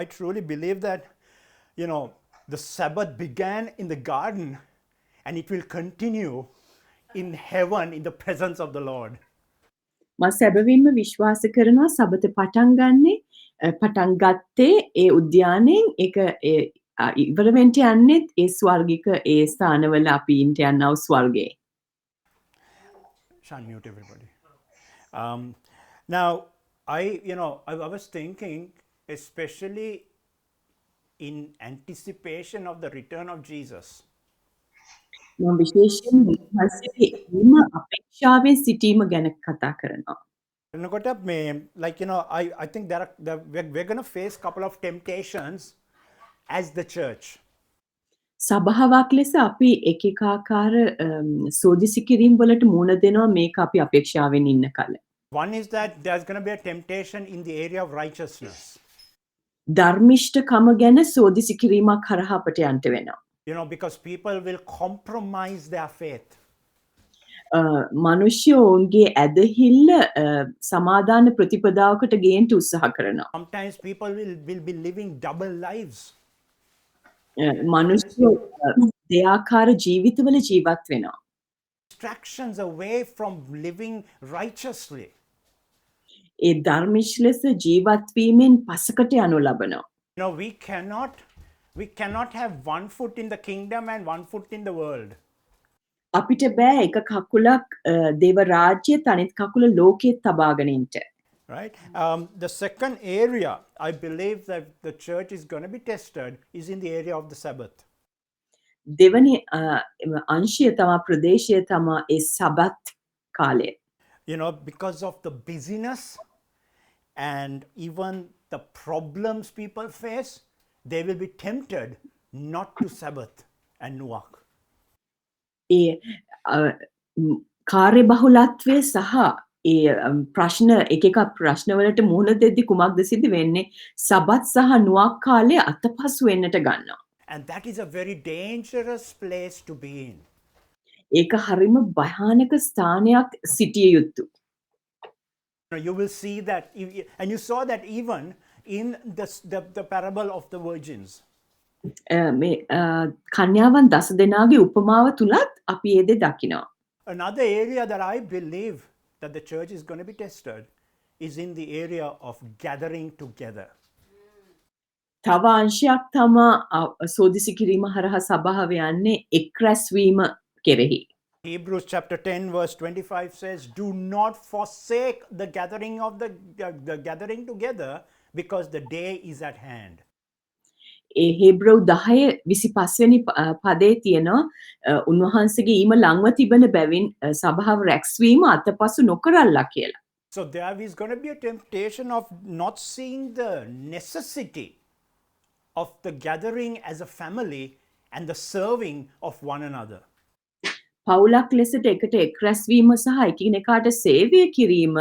I truly believe that, the Sabbath began in the garden and it will continue in heaven in the presence of the Lord. මම සැබවින්ම විශ්වාස කරනවා සබත පටන් ගන්නේ පටන් ගත්තේ ඒ උද්‍යානයෙන් ඒක ඉවර වෙන්න යන්නේත් ඒ ස්වර්ගික ඒ ස්ථානවල අපි ඉන්න යනවා ස්වර්ගයේ. Shan't mute everybody. Now, I was thinking, especially in anticipation of the return of Jesus. මම විශේෂයෙන් විශ්වාසයේ එම අපේක්ෂාවෙන් සිටීම ගැන කතා කරනවා. I think we're going to face a couple of temptations as the church. සභාවක් ලෙස අපි එක එක ආකාර සෝදිසි කිරීම් වලට මුහුණ දෙනවා මේක අපි අපේක්ෂාවෙන් ඉන්න කල. One is that there's going to be a temptation in the area of righteousness. ධර්මිෂ්ඨකම ගැන සෝදිසි කිරීමක් හරහා අපට යන්න වෙනවා. Because people will compromise their faith. මනුෂ්‍ය ඔවුන්ගේ ඇදහිල්ල සමාදාන ප්‍රතිපදාවකට ගේන්න උත්සාහ කරනවා. Sometimes people will be living double lives. මනුෂ්‍ය දෙආකාර ජීවිතවල ජීවත් වෙනවා. Distractions away from living righteously. ඒ ධර්මිෂ් ලෙස ජීවත් වීමෙන් පසකට යනු ලබනවා. We cannot have one foot in the kingdom and one foot in the world. අපිට බෑ එක කකුලක් දේව රාජ්‍යයත් අනිත් කකුල ලෝකෙත් තබාගෙන ඉන්න. Right? The second area I believe that the church is going to be tested is in the area of the Sabbath. දෙවනි අංශය තමා ප්‍රදේශය තමා ඒ සබත් කාලය. Because of the busyness and even the problems people face, they will be tempted not to Sabbath and work. ඒ කාර්ය බහුලත්වය සහ ඒ ප්‍රශ්න එක එක ප්‍රශ්නවලට මුහුණ දෙද්දි කුමක්ද සිද්ධ වෙන්නේ සබත් සහ නුවක් කාලය අතපසු වෙන්නට ගන්නවා. And that is a very dangerous place to be in. ඒක හරිම භයානක ස්ථානයක් සිටිය යුතු. You will see that, and you saw that even in the parable of the virgins. මේ කන්‍යාවන් 10 දෙනාගේ උපමාව තුලත් අපි ඒ දේ දකිනවා. Another area that I believe that the church is going to be tested is in the area of gathering together. තව අංශයක් තමා සෝදිසි කිරීම හරහා සභාව යන්නේ එක්රැස් වීම කෙරෙහි. Hebrews chapter 10 verse 25 says, "Do not forsake the gathering of the gathering together, because the day is at hand." ඒ හේබ්‍රව් 10:25 වෙනි පදේ තියෙනවා උන්වහන්සේගේ ඊම ළඟව තිබෙන බැවින් සභාව රැස්වීම අතපසු නොකරල්ලා කියලා. So there is going to be a temptation of not seeing the necessity of the gathering as a family and the serving of one another. පවුලක් ලෙසට එකට එක්රැස් වීම සහ එකිනෙකාට සේවය කිරීම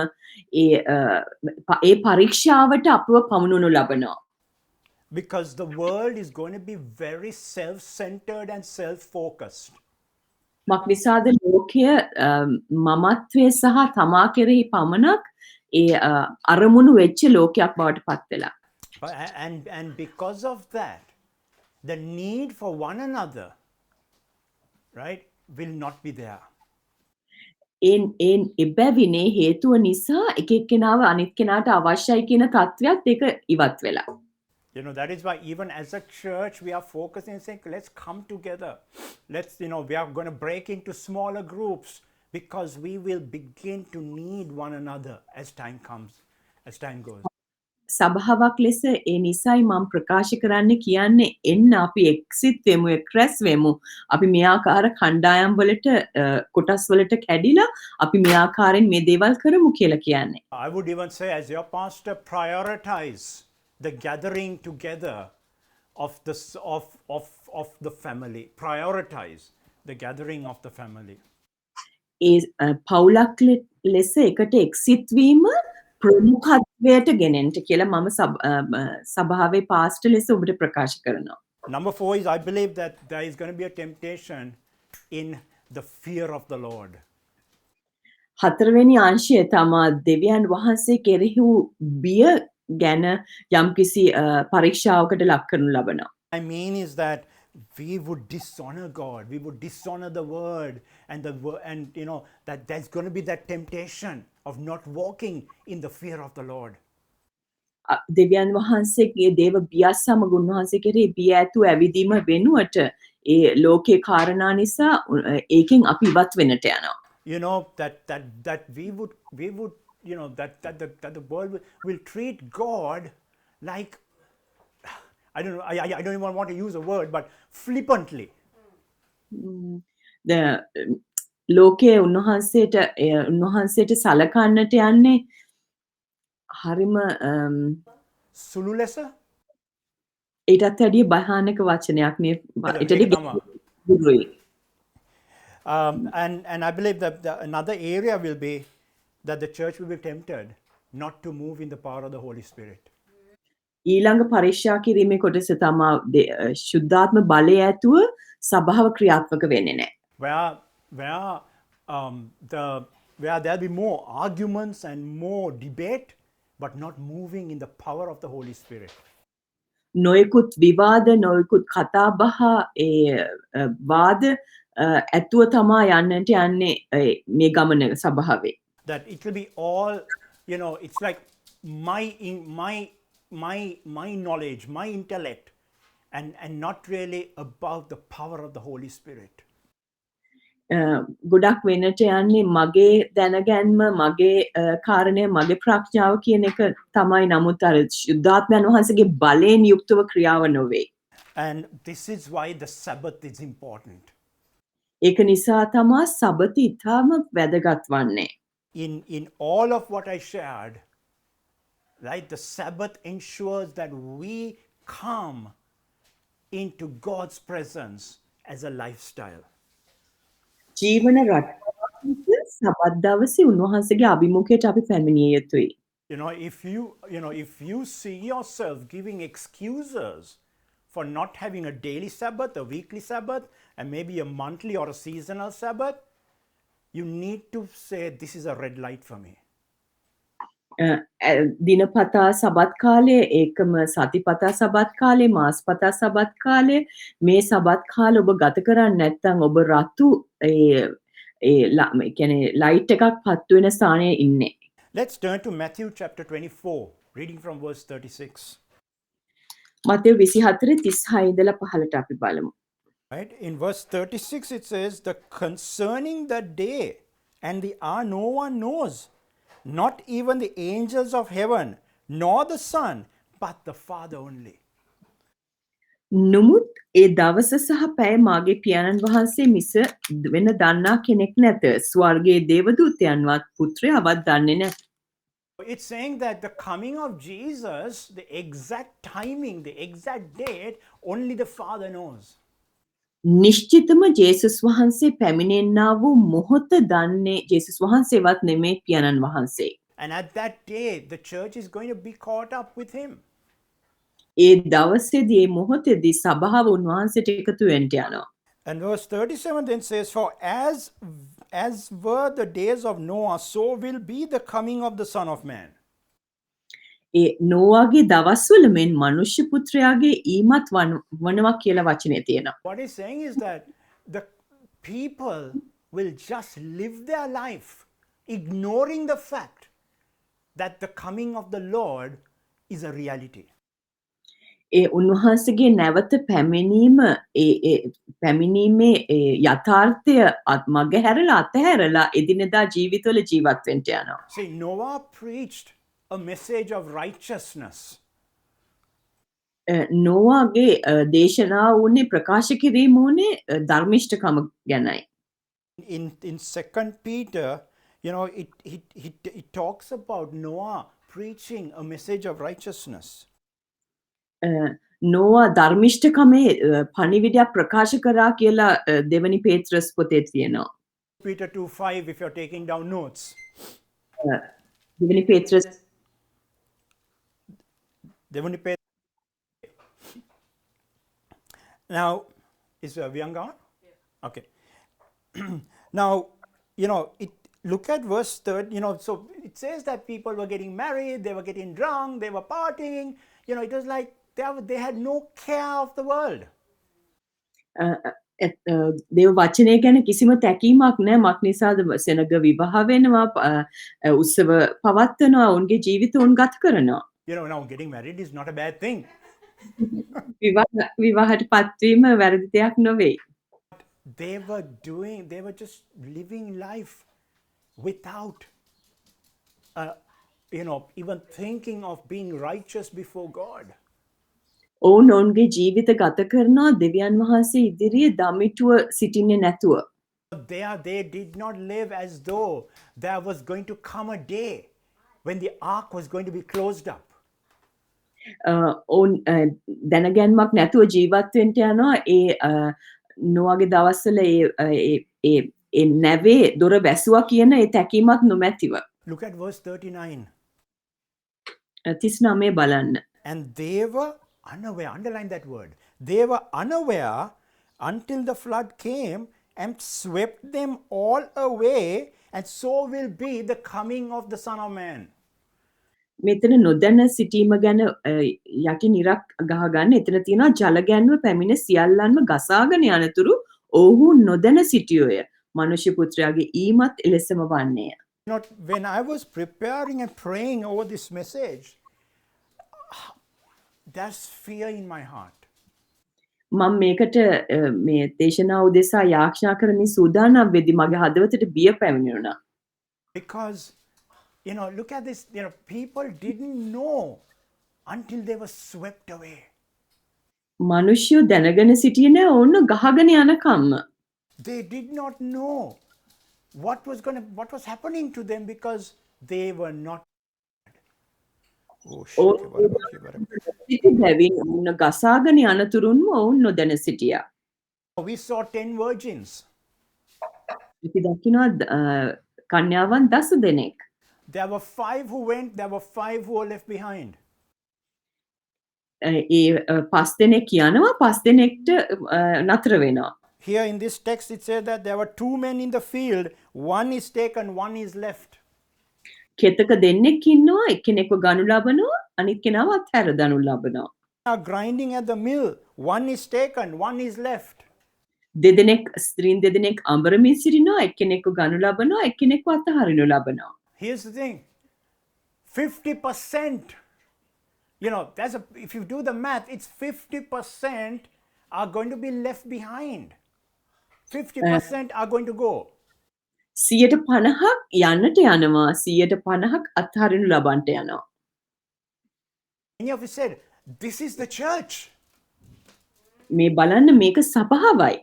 ඒ පරීක්ෂාවට අපව පමුණුනු ලබනවා. Because the world is going to be very self-centered and self-focused. මක්නිසාද ලෝකය මමත්වය සහ තමා කෙරෙහි පමණක් ඒ අරමුණු වෙච්ච ලෝකයක් බවට පත් වෙලා. And because of that, the need for one another, right, will not be there. එබැවිනේ හේතුව නිසා එක එක්කෙනාව අනිත් කෙනාට අවශ්‍යයි කියන තත්වයක් ඒක ඉවත් වෙලා. That is why even as a church, we are focusing and saying, let's come together. We are going to break into smaller groups because we will begin to need one another as time goes. සභාවක් ලෙස ඒ නිසයි මම ප්‍රකාශ කරන්න කියන්නේ එන්න අපි exit වෙමු එක්රැස් වෙමු අපි මේ ආකාර කණ්ඩායම් වලට කොටස් වලට කැඩිලා අපි මේ ආකාරයෙන් මේ දේවල් කරමු කියලා කියන්නේ. I would even say, as your pastor, prioritize the gathering together of the family. Prioritize the gathering of the family. ඒ පවුලක් ලෙස එකට එක්සිත් වීම ප්‍රමුඛත්වයට ගෙනෙන්න කියලා මම සභාවේ පාස්ටර් ලෙස ඔබට ප්‍රකාශ කරනවා. Number 4 is, I believe that there is going to be a temptation in the fear of the Lord. හතරවෙනි අංශය තමා දෙවියන් වහන්සේ කෙරෙහි වූ බිය ගැන යම්කිසි පරීක්ෂාවකට ලක් කරනු ලබනවා. I mean is that we would dishonor God, we would dishonor the word, and and you know that there's going to be that temptation of not walking in the fear of the Lord. දෙවියන් වහන්සේගේ දේව බියස් සමග උන්වහන්සේ කෙරෙහි බිය ඇතුව ඇවිදීම වෙනුවට ඒ ලෝකේ කාරණා නිසා ඒකෙන් අපි ඉවත් වෙන්නට යනවා. You know that we would you know that the world will treat God like, I don't know, I don't even want to use a word, but flippantly. ලෝකයේ උන්වහන්සේට සලකන්නට යන්නේ හරිම Sulu lesa? ඊටත් වැඩිය භයානක වචනයක් නේ ඊටදී and I believe that another area will be that the church will be tempted not to move in the power of the Holy Spirit. ඊළඟ පරීක්ෂා කිරීමේ කොටස තමා ශුද්ධාත්ම බලය ඇතුව සභාව ක්‍රියාත්මක වෙන්නේ නැහැ. Where there'll be more arguments and more debate, but not moving in the power of the Holy Spirit. නොයෙකුත් විවාද නොයෙකුත් කතාබහ වාද ඇතුව තමා යන්නට යන්නේ මේ ගමන සභාවේ. That it will be all, you know, it's like my knowledge, my intellect, and not really about the power of the Holy Spirit. ගොඩක් වෙනට යන්නේ මගේ දැනගැන්ම මගේ කාරණය මගේ ප්‍රඥාව කියන එක තමයි. නමුත් අර ශුද්ධාත්මයන් වහන්සේගේ බලයෙන් යුක්තව ක්‍රියාව නොවේ. And this is why the Sabbath is important. ඒක නිසා තමා සබත ඉතාම වැදගත් වන්නේ. In all of what I shared, right, the Sabbath ensures that we come into God's presence as a lifestyle. ජීවන රටාවක සබත් දවසේ උන්වහන්සේගේ අභිමුඛයට අපි පැමිණිය යුතුයි. You know, if you see yourself giving excuses for not having a daily Sabbath, a weekly Sabbath, and maybe a monthly or a seasonal Sabbath, you need to say, this is a red light for me. දිනපතා Sabbath කාලේ ඒකම සතිපතා Sabbath කාලේ මාසපතා Sabbath කාලේ මේ Sabbath කාලේ ඔබ ගත කරන්නේ නැත්නම් ඔබ රතු කියන්නේ ලයිට් එකක් පත්තු වෙන ස්ථානයේ ඉන්නේ. Let's turn to Matthew chapter 24, reading from verse 36. Matthew 24:36 ඉඳලා 15ට අපි බලමු. Right? In verse 36 it says, the concerning the day and the hour no one knows, not even the angels of heaven, nor the Son, but the Father only. නමුත් ඒ දවස සහ පැය මාගේ පියාණන් වහන්සේ මිස වෙන දන්නා කෙනෙක් නැත. ස්වර්ගයේ දේවදූතයන්වත් පුත්‍රයාවත් දන්නේ නැත. It's saying that the coming of Jesus, the exact timing, the exact date, only the Father knows. නිශ්චිතම ජේසුස් වහන්සේ පැමිණෙන්නා වූ මොහොත දන්නේ ජේසුස් වහන්සේවත් නෙමේ පියාණන් වහන්සේ. And at that day, the church is going to be caught up with him. ඒ දවසේදී ඒ මොහොතේදී සභාව උන්වහන්සේට එකතු වෙන්න යනවා. And verse 37 then says, for as were the days of Noah, so will be the coming of the Son of Man. ඒ නෝවාගේ දවස්වල මෙන් මනුෂ්‍ය පුත්‍රයාගේ ඊමත් වනවා කියලා වචනේ තියෙනවා. What he's saying is that the people will just live their life ignoring the fact that the coming of the Lord is a reality. ඒ උන්වහන්සේගේ නැවත පැමිණීමේ යථාර්ථය මගහැරලා අතහැරලා එදිනෙදා ජීවිතවල ජීවත් වෙන්න යනවා. See, Noah preached a message of righteousness. නෝවාගේ දේශනාව උනේ ප්‍රකාශ කිරීම උනේ ධර්මිෂ්ඨකම ගැනයි. In 2 Peter, you know, it talks about Noah preaching a message of righteousness. නෝවා ධර්මිෂ්ඨකමේ පණිවිඩයක් ප්‍රකාශ කරා කියලා දෙවනි පේත්‍රස් පොතේ තියෙනවා. Peter 2:5 if you're taking down notes. දෙවනි පේත්‍රස් Now, is Vyanga on? Yeah. Okay. Now, you know, look at verse 3, you know, so it says that people were getting married, they were getting drunk, they were partying. It was like they had no care of the world. දේව වචනය ගැන කිසිම තැකීමක් නෑ මක් නිසාද සෙනග විවාහ වෙනවා උත්සව පවත්වනවා ඔවුන්ගේ ජීවිත ඔවුන් ගත කරනවා. Now getting married is not a bad thing. විවාහට පත්වීම වැරදි දෙයක් නොවෙයි. They were just living life without, even thinking of being righteous before God. ඔවුන් ඔවුන්ගේ ජීවිත ගත කරනවා දෙවියන් වහන්සේ ඉදිරියේ දමිටුව සිටින්නේ නැතුව. They did not live as though there was going to come a day when the ark was going to be closed up. ඔවුන් දැනගැන්මක් නැතුව ජීවත් වෙන්න යනවා ඒ නොවගේ දවස්වල ඒ නැවේ දොර වැසුවා කියන ඒ තැකීමක් නොමැතිව. Look at verse 39. 39 බලන්න. And they were unaware, underline that word. They were unaware until the flood came and swept them all away, and so will be the coming of the Son of Man. මෙතන නොදැන සිටීම ගැන යටින් ඉරක් ගහගන්න එතන තියෙනවා ජල ගැන්ව පැමිණ සියල්ලන්ම ගසාගෙන යනතුරු ඔවුහු නොදැන සිටියෝය. මනුෂ්‍ය පුත්‍රයාගේ ඊමත් එලෙසම වන්නේය. When I was preparing and praying over this message, there's fear in my heart. මම මේකට මේ දේශනාව උදෙසා යාඥා කරමින් සූදානම් වෙද්දී මගේ හදවතට බිය පැමිණුණා. Because look at this, people didn't know until they were swept away. මනුෂ්‍යෝ දැනගෙන සිටියේ නෑ ඔවුන් ගහගෙන යනකම්ම. They did not know what was happening to them because they were not. ගසාගෙන යනතුරුන්ම ඔවුන් නොදැන සිටියා. We saw 10 virgins. අපි දකිනවා කන්‍යාවන් 10 දෙනෙක්. There were 5 who went, there were 5 who were left behind. ඒ 5 දෙනෙක් යනවා 5 දෙනෙක්ට නතර වෙනවා. Here in this text it says that there were 2 men in the field, one is taken, one is left. කෙතක දෙන්නෙක් ඉන්නවා එක්කෙනෙක්ව ගනු ලබනවා අනිත් කෙනාව අත්හැර දනු ලබනවා. Are grinding at the mill, one is taken, one is left. දෙදෙනෙක් ස්ත්‍රීන් දෙදෙනෙක් අඹරමින් සිටිනවා එක්කෙනෙක්ව ගනු ලබනවා එක්කෙනෙක්ව අත්හරිනු ලබනවා. Here's the thing, 50%, if you do the math, it's 50% are going to be left behind. 50% are going to go. 50ක් යන්නට යනවා 50ක් අත්හරිනු ලබන්නට යනවා. Many of you said, this is the church. මේ බලන්න මේක සභාවයි.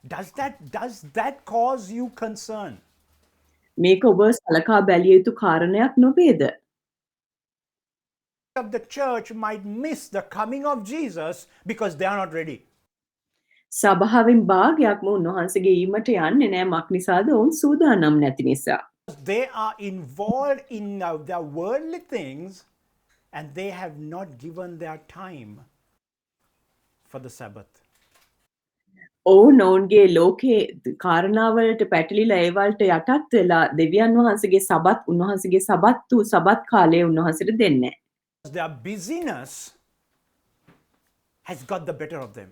Does that cause you concern? මේක ඔබ සලකා බැලිය යුතු කාරණයක් නොවේද? Of the church might miss the coming of Jesus because they are not ready. සභාවෙන් භාගයක්ම උන්වහන්සේගේ ඊමට යන්නේ නැහැ මක් නිසාද ඔවුන් සූදානම් නැති නිසා. They are involved in their worldly things and they have not given their time for the Sabbath. ඔවුන් ඔවුන්ගේ ලෝකේ කාරණාවලට පැටලිලා ඒවලට යටත් වෙලා දෙවියන් වහන්සේගේ සබත් උන්වහන්සේගේ සබත් කාලය උන්වහන්සේට දෙන්නේ. Their busyness has got the better of them.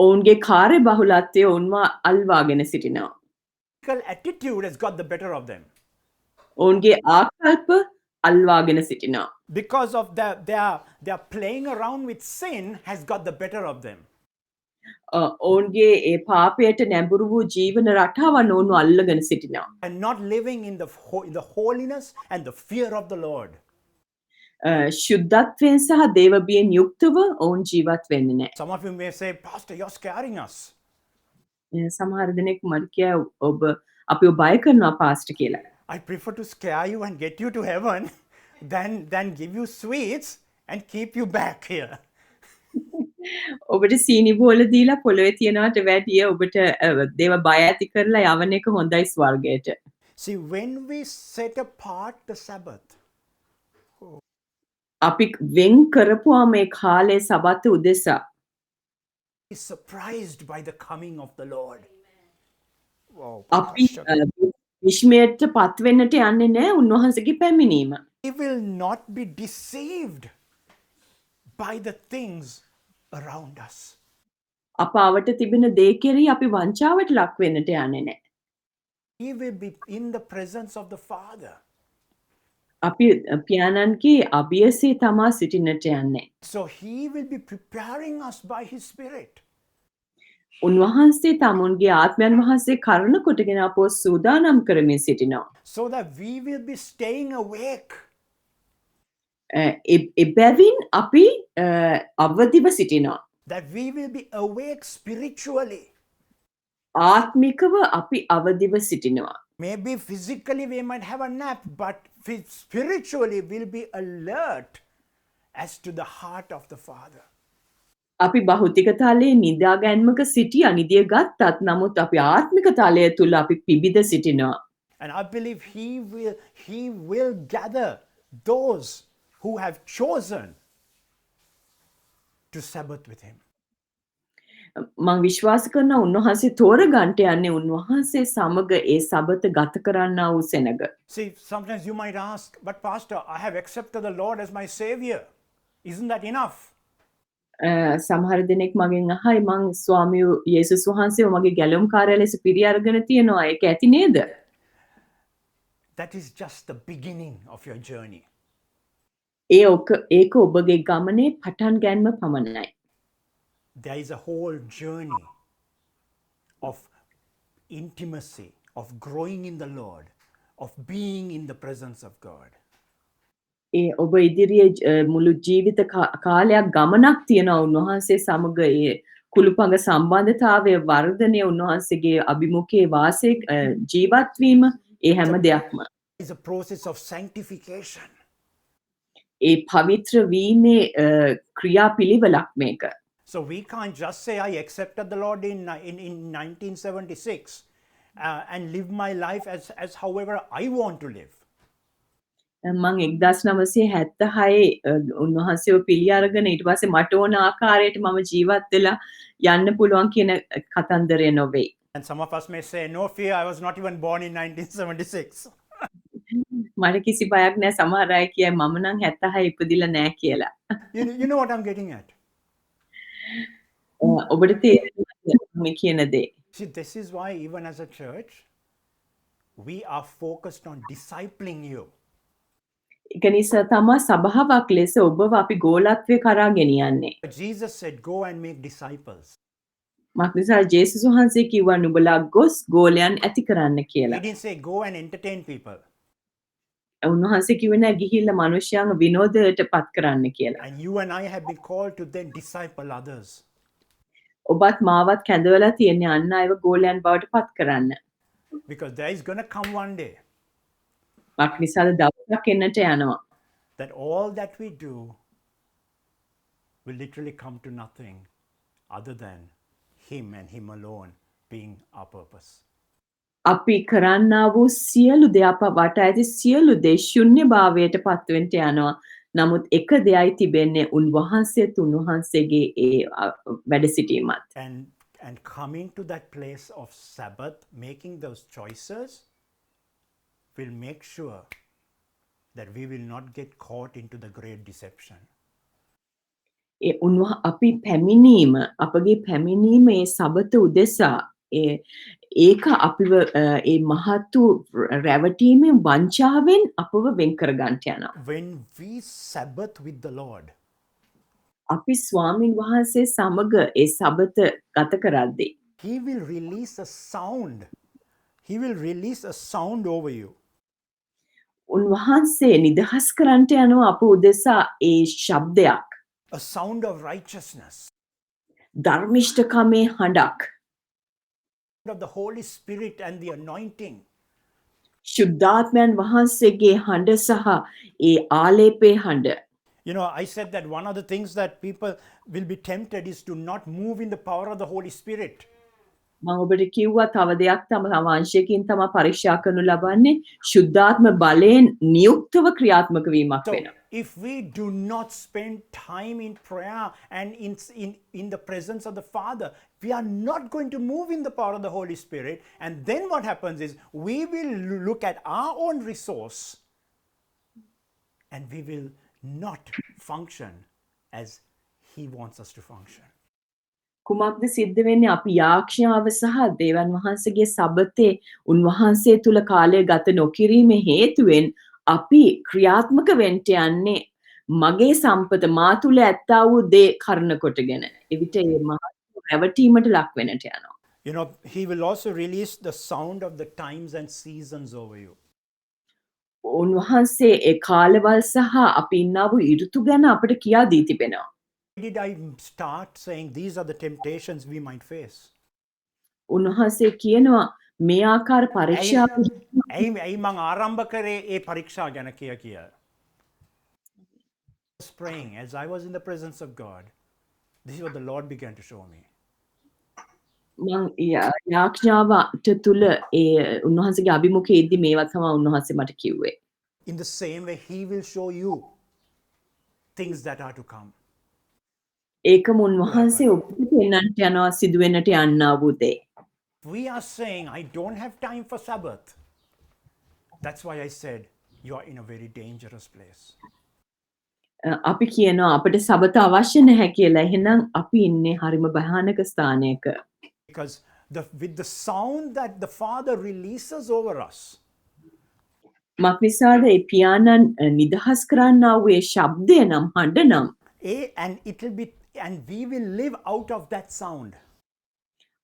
ඔවුන්ගේ කාර්ය බහුලත්වය ඔවුන්ව අල්වාගෙන සිටිනවා. Attitude has got the better of them. ඔවුන්ගේ ආකල්ප අල්වාගෙන සිටිනවා. Because of their playing around with sin has got the better of them. ඔවුන්ගේ ඒ පාපයට නැඹුරු වූ ජීවන රටාවන් ඔවුන්ව අල්ලගෙන සිටිනවා. And not living in the holiness and the fear of the Lord. ශුද්ධත්වයෙන් සහ දේවබියෙන් යුක්තව ඔවුන් ජීවත් වෙන්නේ නැහැ. Some of you may say, Pastor, you're scaring us. සමහර දෙනෙක් මට කියයි ඔබ අපිව බය කරනවා පාස්ටර් කියලා. I prefer to scare you and get you to heaven than give you sweets and keep you back here. ඔබට සීනි බෝල දීලා පොළවේ තියනවට වැඩිය ඔබට දේව බය ඇති කරලා යවන එක හොඳයි ස්වර්ගයට. See, when we set apart the Sabbath, අපි වෙන් කරපුවා මේ කාලේ සබත් උදෙසා is surprised by the coming of the Lord. Wow. අපි විශ්මයට පත් වෙන්නට යන්නේ නැහැ උන්වහන්සේගේ පැමිණීම. We will not be deceived by the things around us. අප අවට තිබෙන දේ කෙරෙහි අපි වංචාවට ලක් වෙන්නට යන්නේ නැහැ. We will be in the presence of the Father. අපි පියාණන්ගේ අභියසේ තමා සිටින්නට යන්නේ. So He will be preparing us by His Spirit. උන්වහන්සේ තමුන්ගේ ආත්මයන් වහන්සේ කරුණ කොටගෙන අපව සූදානම් කරමින් සිටිනවා. So that we will be staying awake. එබැවින් අපි අවදිව සිටිනවා. That we will be awake spiritually. ආත්මිකව අපි අවදිව සිටිනවා. Maybe physically we might have a nap, but spiritually we'll be alert as to the heart of the Father. අපි භෞතික තලයේ නිදා ගැන්මක සිටියා නිදිය ගත්තත් නමුත් අපි ආත්මික තලය තුල අපි පිබිද සිටිනවා. And I believe He will gather those who have chosen to Sabbath with Him. මම විශ්වාස කරනවා උන්වහන්සේ තෝරගන්ට යන්නේ උන්වහන්සේ සමග ඒ සබත ගත කරන්නා වූ සෙනඟ. See, sometimes you might ask, but Pastor, I have accepted the Lord as my Savior. Isn't that enough? සමහර දෙනෙක් මගෙන් අහයි මං ස්වාමියෝ යේසුස් වහන්සේව මගේ ගැලුම්කාරයා ලෙස පිරි අරගෙන තියෙනවා ඒක ඇති නේද? That is just the beginning of your journey. ඒක ඔබගේ ගමනේ පටන් ගැනීම පමණයි. There is a whole journey of intimacy, of growing in the Lord, of being in the presence of God. ඔබ ඉදිරියේ මුළු ජීවිත කාලයක් ගමනක් තියෙනවා උන්වහන්සේ සමග ඒ කුළුපඟ සම්බන්ධතාවයේ වර්ධනය උන්වහන්සේගේ අභිමුඛයේ වාසයේ ජීවත් වීම ඒ හැම දෙයක්ම. It's a process of sanctification. ඒ පවිත්‍ර වීමේ ක්‍රියාපිළිවෙලක් මේක. So we can't just say I accepted the Lord in 1976 and live my life as however I want to live. මං 1976 උන්වහන්සේව පිළි අරගෙන ඊට පස්සේ මට ඕන ආකාරයට මම ජීවත් වෙලා යන්න පුළුවන් කියන කතන්දරය නොවේ. And some of us may say, no fear, I was not even born in 1976. මට කිසි බයක් නැහැ සමහර අය කියයි මම නම් 76 ඉපදිලා නැහැ කියලා. You know what I'm getting at? ඔබට තේරෙනවද මේ කියන දේ? See, this is why even as a church, we are focused on discipling you. ඒක නිසා තමයි සභාවක් ලෙස ඔබව අපි ගෝලත්වයේ කරා ගෙනියන්නේ. Jesus said, go and make disciples. මක්නිසා ජේසුස් වහන්සේ කිව්වා නුඹලා ගොස් ගෝලයන් ඇති කරන්න He කියලා. didn't say, go and entertain people. උන්වහන්සේ කිව්වේ නෑ ගිහිල්ලා මිනිස්යාන්ව විනෝදයට පත් කරන්න කියලා. And you and I have been called to then disciple others. ඔබත් මාවත් කැඳවලා තියෙන්නේ අන්න අයව ගෝලයන් බවට පත් කරන්න. Because there is going to come one day මක්නිසාද දවසක් එන්නට යනවා. that all that we do will literally come to nothing other than Him and Him alone being our purpose. අපි කරන්නා වූ සියලු දේ අප වට ඇති සියලු දේ ශුන්‍යභාවයට පත්වෙන්න යනවා. නමුත් එක දෙයයි තිබෙන්නේ උන්වහන්සේත් උන්වහන්සේගේ ඒ වැඩ සිටීමත්. And coming to that place of Sabbath, making those choices, will make sure that we will not get caught into the great deception. අපි පැමිණීම අපගේ පැමිණීම ඒ සබත උදෙසා ඒක අපිව ඒ මහත් වූ රැවටීමෙන් වංචාවෙන් අපව වෙන් කර ගන්නට යනවා. When we Sabbath with the Lord, අපි ස්වාමින් වහන්සේ සමග ඒ සබත ගත කරද්දී He will release a sound. He will release a sound over you. උන්වහන්සේ නිදහස් කරන්නට යනවා අප උදෙසා ඒ ශබ්දයක්. A sound of righteousness. ධර්මිෂ්ඨකමේ හඬක්. Of the Holy Spirit and the anointing. ශුද්ධාත්මයන් වහන්සේගේ හඬ සහ ඒ ආලේපේ හඬ. You know, I said that one of the things that people will be tempted is to not move in the power of the Holy Spirit. මම ඔබට කිව්වා තව දෙයක් තමයි වංශයකින් තමයි පරීක්ෂා කරනු ලබන්නේ ශුද්ධාත්ම බලයෙන් නියුක්තව ක්‍රියාත්මක වීමක් වෙනවා. if we do not spend time in prayer and in the presence of the Father, we are not going to move in the power of the Holy Spirit. And then what happens is we will look at our own resource and we will not function as He wants us to function. කුමක්ද සිද්ධ වෙන්නේ අපි යාඥාව සහ දේවන් වහන්සේගේ සබතේ උන්වහන්සේ තුල කාලය ගත නොකිරීම හේතුවෙන් අපි ක්‍රියාත්මක වෙන්න යන්නේ මගේ සම්පත මා තුල ඇත්තා වූ දේ කරන කොටගෙන එවිට ඒ මහත් රැවටීමට ලක් වෙන්නට යනවා. You know, He will also release the sound of the times and seasons over you. උන්වහන්සේ ඒ කාලවල් සහ අපි ඉන්නා වූ ඍතු ගැන අපට කියා දී තිබෙනවා. Why did I start saying these are the temptations we might face? උන්වහන්සේ කියනවා මේ ආකාර පරීක්ෂා ඇයි මං ආරම්භ කරේ ඒ පරීක්ෂා ගැන කිය. I was praying as I was in the presence of God. This is what the Lord began to show me. මං යාඥාවට තුල ඒ උන්වහන්සේගේ අභිමුඛයේදී මේවා තමයි උන්වහන්සේ මට කිව්වේ. In the same way, He will show you things that are to come. ඒකම උන්වහන්සේ ඔබට පෙන්වන්නට යනවා සිදුවෙන්නට යන්නා වූ දේ. We are saying, I don't have time for Sabbath. That's why I said, you are in a very dangerous place. අපි කියනවා අපිට සබත අවශ්‍ය නැහැ කියලා. එහෙනම් අපි ඉන්නේ හරිම භයානක ස්ථානයක. Because with the sound that the Father releases over us, මක්නිසාද ඒ පියාණන් නිදහස් කරන්නා වූ ඒ ශබ්දය නම් හඬ නම් and we will live out of that sound.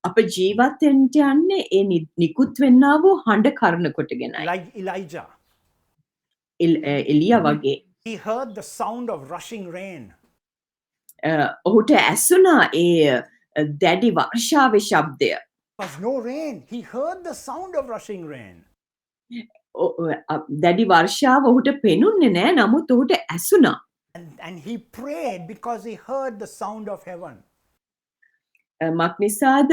අප ජීවත් වෙන්න යන්නේ ඒ නිකුත් වෙන්නා වූ හඬ කරන කොටගෙනයි. Like Elijah. එලියා වගේ. He heard the sound of rushing rain. ඔහුට ඇසුණා ඒ දැඩි වර්ෂාවේ ශබ්දය. There was no rain. He heard the sound of rushing rain. දැඩි වර්ෂාව ඔහුට පෙනුන්නේ නැහැ නමුත් ඔහුට ඇසුණා. And he prayed because he heard the sound of heaven. මක්නිසාද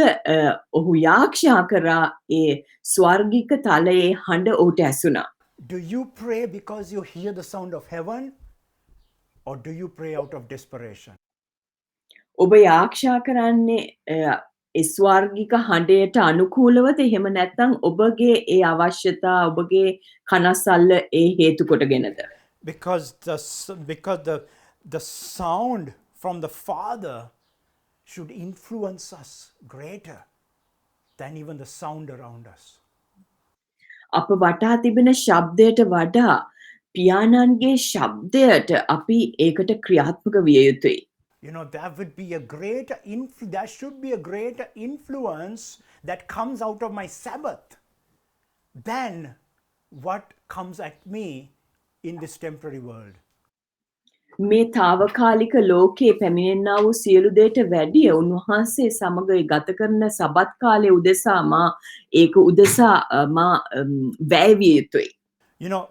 ඔහු යාඥා කරා ඒ ස්වර්ගික තලයේ හඬ ඔහුට ඇසුණා. Do you pray because you hear the sound of heaven, or do you pray out of desperation? ඔබ යාඥා කරන්නේ ඒ ස්වර්ගික හඬයට අනුකූලවද එහෙම නැත්නම් ඔබගේ ඒ අවශ්‍යතා ඔබගේ කනස්සල්ල ඒ හේතු කොටගෙනද? Because the sound from the Father should influence us greater than even the sound around us. අප වටා තිබෙන ශබ්දයට වඩා පියාණන්ගේ ශබ්දයට අපි ඒකට ක්‍රියාත්මක විය යුතුයි. You know, there should be a greater influence that comes out of my Sabbath than what comes at me in this temporary world. මේ తాවකාලික ලෝකයේ පැමිණෙනා වූ සියලු දේට වැඩිය උන්වහන්සේ සමග ගත කරන සබත් කාලයේ උදෙසා මා ඒක උදෙසා මා වැය විය යුතුයි. You know,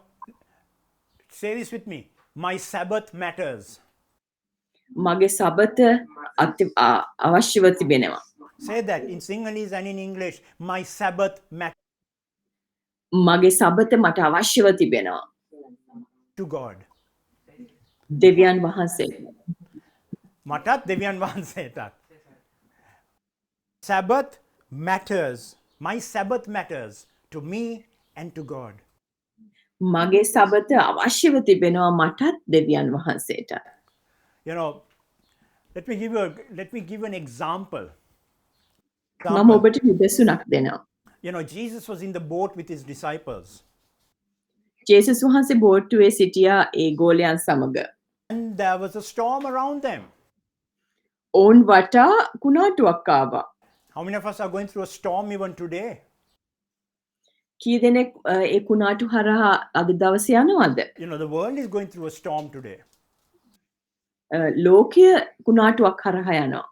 say this with me. My Sabbath matters. මගේ සබත අවශ්‍යව තිබෙනවා. Say that in Sinhalese and in English. My Sabbath matters මගේ සබත මට අවශ්‍යව තිබෙනවා. to God. දෙවියන් වහන්සේ. මටත් දෙවියන් වහන්සේටත්. Sabbath matters. My Sabbath matters to me and to God. මගේ සබත අවශ්‍යව තිබෙනවා මටත් දෙවියන් වහන්සේට. You know, let me give you an example. මම ඔබට නිදසුනක් දෙනවා. You know, Jesus was in the boat with his disciples. ජේසුස් වහන්සේ බෝට්ටුවේ සිටියා ඒ ගෝලයන් සමග. And there was a storm around them. ඔවුන් වටා කුණාටුවක් ආවා. How many of us are going through a storm even today? කී දෙනෙක් ඒ කුණාටු හරහා අද දවසේ යනවද? You know, the world is going through a storm today. ලෝකය කුණාටුවක් හරහා යනවා.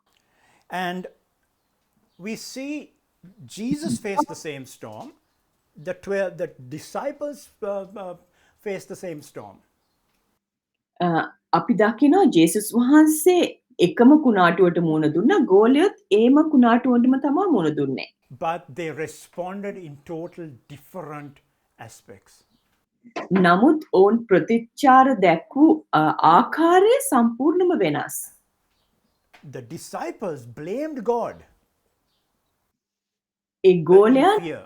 And we see Jesus faced the same storm. The disciples faced the same storm. අපි දකිනවා ජේසුස් වහන්සේ එකම කුණාටුවට මුහුණ දුන්නා. ගෝලියොත් ඒම කුණාටුවටම තමයි මුහුණ දුන්නේ. But they responded in total different aspects. නමුත් ඔවුන් ප්‍රතිචාර දැක්වූ ආකාරය සම්පූර්ණම වෙනස්. The disciples blamed God A in ගෝලයන් fear.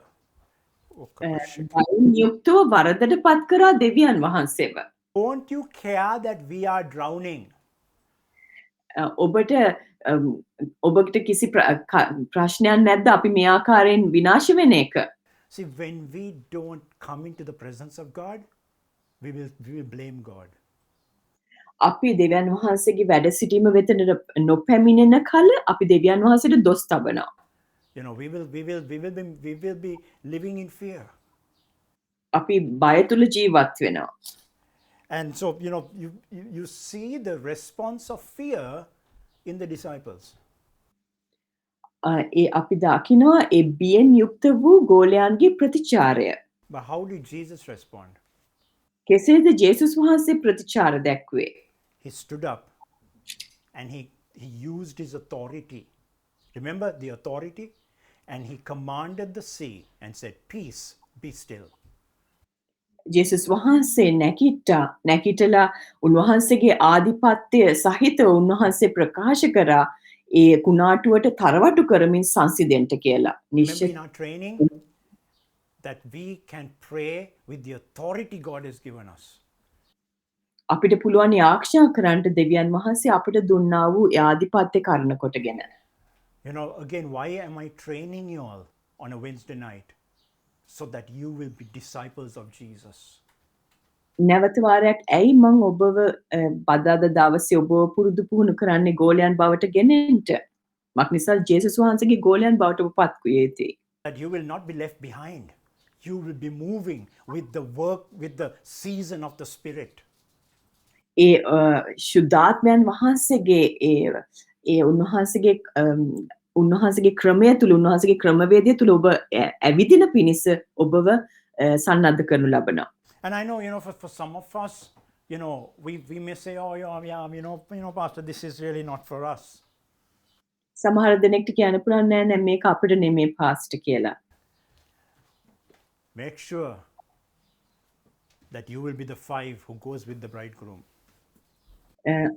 Oh, shit. බයින් යුක්තව වරදට පත් කරා දෙවියන් වහන්සේව. Don't you care that we are drowning? ඔබට ඔබට කිසි ප්‍රශ්නයක් නැද්ද අපි මේ ආකාරයෙන් විනාශ වෙන එක? See, when we don't come into the presence of God, we will blame God. අපි දෙවියන් වහන්සේගේ වැඩ සිටීම වෙත නොපැමිණෙන කල අපි දෙවියන් වහන්සේට දොස් තබනවා. You know, we will be living in fear. අපි බය තුල ජීවත් වෙනවා. And so, you know, you see the response of fear in the disciples. ඒ අපි දකිනවා ඒ බියෙන් යුක්ත වූ ගෝලයන්ගේ ප්‍රතිචාරය. But how did Jesus respond? කෙසේද ජේසුස් වහන්සේ ප්‍රතිචාර දැක්වේ? He stood up and he used his authority. Remember the authority? And he commanded the sea and said, "Peace, be still." ජේසුස් වහන්සේ නැකිටලා උන්වහන්සේගේ ආධිපත්‍ය සහිතව උන්වහන්සේ ප්‍රකාශ කරා ඒ කුණාටුවට තරවටු කරමින් සංසිඳෙන්ට කියලා. Remember in our training that we can pray with the authority God has given us. අපිට පුළුවන් යාක්ෂා කරන්නට දෙවියන් වහන්සේ අපිට දුන්නා වූ ආධිපත්‍ය කරන කොටගෙන. You know, again, why am I training you all on a Wednesday night? So that you will be disciples of Jesus. නැවත වාරයක් ඇයි මං ඔබව බදාදා දවසේ ඔබව පුරුදු පුහුණු කරන්නේ ගෝලයන් බවට ගෙනෙන්න? මක් නිසා ජේසුස් වහන්සේගේ ගෝලයන් බවට ඔබපත් වූ යුතුයි. That you will not be left behind. You will be moving with the work, with the season of the Spirit. ඒ ශුද්ධාත්මයන් වහන්සේගේ ඒ උන්වහන්සේගේ ක්‍රමය තුල උන්වහන්සේගේ ක්‍රමවේදය තුල ඔබ ඇවිදින පිණිස ඔබව සන්නද්ධ කරනු ලබනවා. And I know, you know, for some of us, you know, we may say, oh yeah, you know, Pastor, this is really not for us. සමහර දෙනෙක්ට කියන්න පුළුවන් නෑ මේක අපිට නෙමෙයි පාස්ටර් කියලා. Make sure that you will be the 5 who goes with the bridegroom.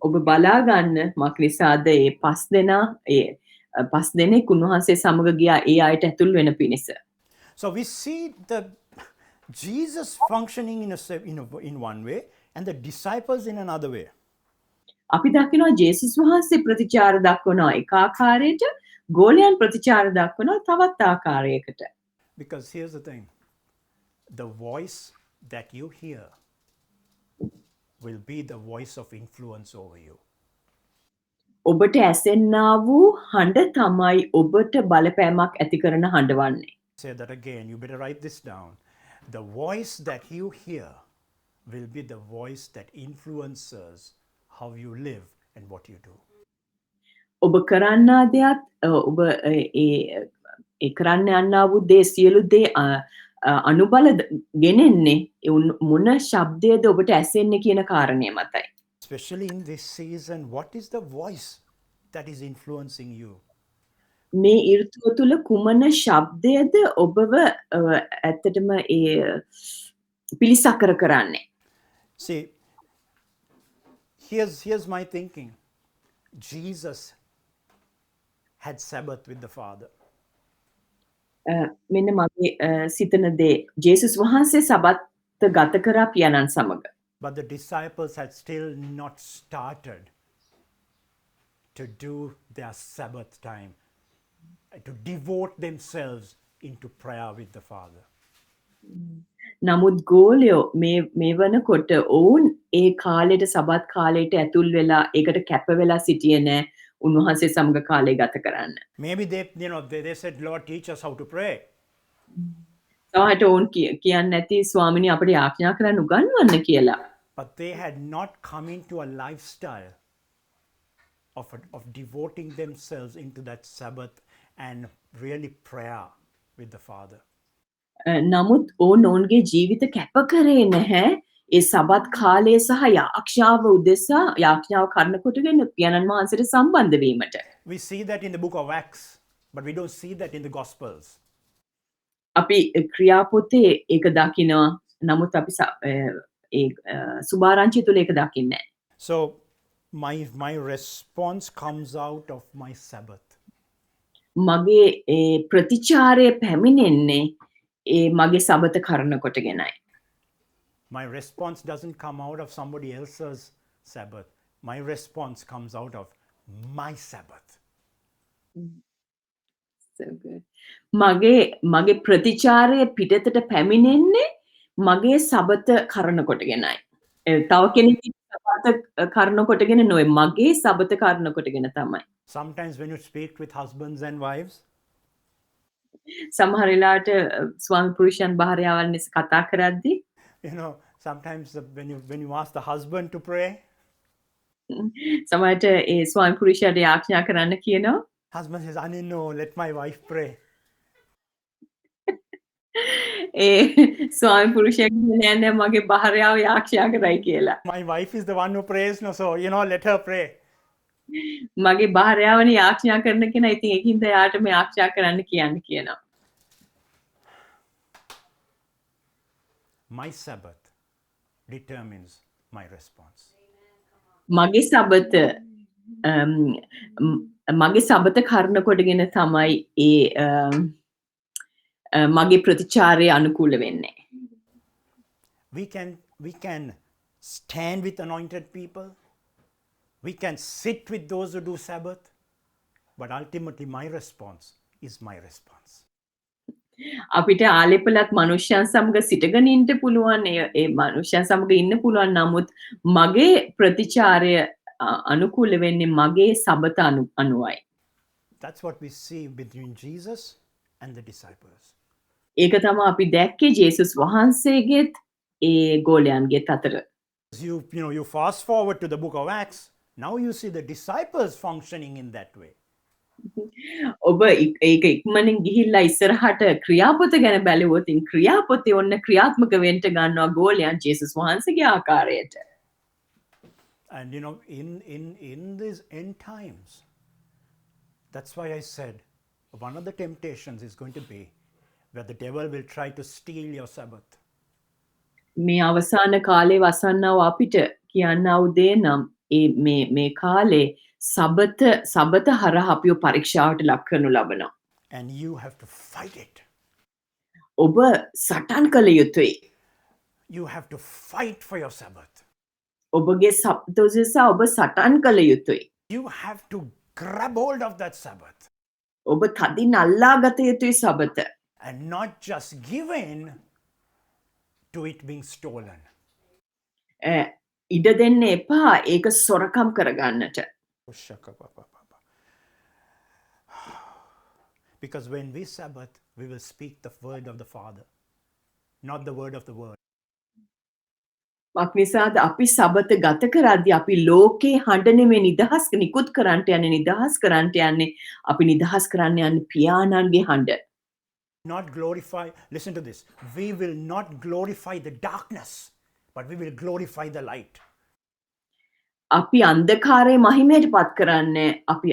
ඔබ බලා ගන්න මක් නිසාද ඒ 5 දෙනෙක් උන්වහන්සේ සමග ගියා ඒ අයට ඇතුල් වෙන පිණිස. So we see the Jesus functioning in one way and the disciples in another way. අපි දකිනවා ජේසුස් වහන්සේ ප්‍රතිචාර දක්වනවා එක ආකාරයකට, ගෝලයන් ප්‍රතිචාර දක්වනවා තවත් ආකාරයකට. Because here's the thing. The voice that you hear will be the voice of influence over you. ඔබට ඇසෙන්නා වූ හඬ තමයි ඔබට බලපෑමක් ඇති කරන හඬ වන්නේ. Say that again. You better write this down. The voice that you hear will be the voice that influences how you live and what you do. ඔබ කරන්නා දෙයක් ඔබ ඒ කරන්න යන්නා වූ දේ සියලු දේ අනුබල ගෙනෙන්නේ මොන ශබ්දයද ඔබට ඇසෙන්නේ කියන කාරණය මතයි. Especially in this season, what is the voice that is influencing you? මේ ඍතුව තුල කුමන ශබ්දයද ඔබව ඇත්තටම ඒ පිළිසකර කරන්නේ? See, here's my thinking. Jesus had Sabbath with the Father. මෙන්න මගේ සිතන දේ ජේසුස් වහන්සේ සබත් ගත කරා පියාණන් සමග. But the disciples had still not started to do their Sabbath time, to devote themselves into prayer with the Father. නමුත් ගෝලයෝ මේ වනකොට ඔවුන් ඒ කාලෙට සබත් කාලයට ඇතුල් වෙලා ඒකට කැප වෙලා සිටියේ නෑ උන්වහන්සේ සමග කාලය ගත කරන්න. Maybe they said, Lord, teach us how to pray. සමහරට ඔවුන් කියන්නේ නැති ස්වාමිනී අපිට ආඥා කරන්න උගන්වන්න කියලා. But they had not come into a lifestyle of devoting themselves into that Sabbath and really prayer with the Father. නමුත් ඔවුන්ගේ ජීවිත කැප කරේ නැහැ ඒ සබත් කාලය සහ යාක්ෂාව උදෙසා යාඥාව කරන කොටගෙන පියාණන් වහන්සේට සම්බන්ධ වීමට. We see that in the book of Acts, but we don't see that in the Gospels. අපි ක්‍රියාපොතේ ඒක දකිනවා නමුත් අපි ඒ සුභාරංචිය තුළ ඒක දකින්නේ නැහැ. So my response comes out of my Sabbath. මගේ ඒ ප්‍රතිචාරය පැමිණෙන්නේ ඒ මගේ සබත කරන කොටගෙනයි. My response doesn't come out of somebody else's Sabbath. My response comes out of my Sabbath. So good. මගේ ප්‍රතිචාරය පිටතට පැමිණෙන්නේ මගේ සබත කරන කොටගෙනයි. තව කෙනෙක්ගේ සබත කරන කොටගෙන නොවේ. මගේ සබත කරන කොටගෙන තමයි. Sometimes when you speak with husbands and wives, සමහර වෙලාවට ස්වාමි පුරුෂයන් භාර්යාවන් ලෙස කතා කරද්දී sometimes when you ask the husband to pray, සමහරට ඒ ස්වාමි පුරුෂයාට යාඥා කරන්න කියනවා. husband says, "I no, let my wife pray." ඒ ස්වාමි පුරුෂයා කියන්නේ නෑ මගේ භාර්යාව යාඥා කරයි කියලා. My wife is the one who prays, no, so let her pray. මගේ භාර්යාවනේ යාඥා කරන කෙනා. ඉතින් ඒකින්ද යාට මේ යාඥා කරන්න කියන්න කියනවා. My Sabbath determines my response. මගේ සබත කරන කොටගෙන තමයි මගේ ප්‍රතිචාරය අනුකූල වෙන්නේ. We can stand with anointed people. We can sit with those who do Sabbath. But ultimately my response is my response. අපිට ආලේපලත් මනුෂ්‍යයන් සමග සිටගෙන ඉන්න පුළුවන්. ඒ මනුෂ්‍යයන් සමග ඉන්න පුළුවන්. නමුත් මගේ ප්‍රතිචාරය අනුකූල වෙන්නේ මගේ සබත අනුවයි. That's what we see between Jesus and the disciples. ඒක තමයි අපි දැක්කේ ජේසුස් වහන්සේගෙත් ඒ ගෝලයන්ගෙත් අතර. You fast forward to the book of Acts. Now you see the disciples functioning in that way. ඔබ ඒක ඉක්මනින් ගිහිල්ලා ඉස්සරහට ක්‍රියාපොත ගැන බැලුවොත් ක්‍රියාපොතේ ඔන්න ක්‍රියාත්මක වෙන්න ගන්නවා ගෝලයන් ජේසුස් වහන්සේගේ ආකාරයට. And in these end times, that's why I said one of the temptations is going to be where the devil will try to steal your Sabbath. මේ අවසාන කාලේ වසන්නව අපිට කියන්නව දේ නම් මේ කාලේ සබත හරහා අපිව පරීක්ෂාවට ලක් කරනු ලබනවා. And you have to fight it. ඔබ සටන් කළ යුතුයි. You have to fight for your Sabbath. ඔබගේ සබත උදෙසා ඔබ සටන් කළ යුතුයි. You have to grab hold of that Sabbath. ඔබ තදින් අල්ලා ගත යුතුයි සබත. And not just give in to it being stolen. ඉඩ දෙන්න එපා ඒක සොරකම් කරගන්නට. Because when we Sabbath, we will speak the word of the Father, not the word of the world. මක්නිසාද අපි සබත ගත කරද්දී අපි ලෝකේ හඬ නෙමෙයි නිදහස් නිකුත් කරන්නට යන්නේ නිදහස් කරන්නට යන්නේ අපි නිදහස් කරන්න යන්නේ පියාණන්ගේ හඬ. Not glorify, listen to this, we will not glorify the darkness, but we will glorify the light. අපි අන්ධකාරයේ මහිමයට පත් කරන්නේ අපි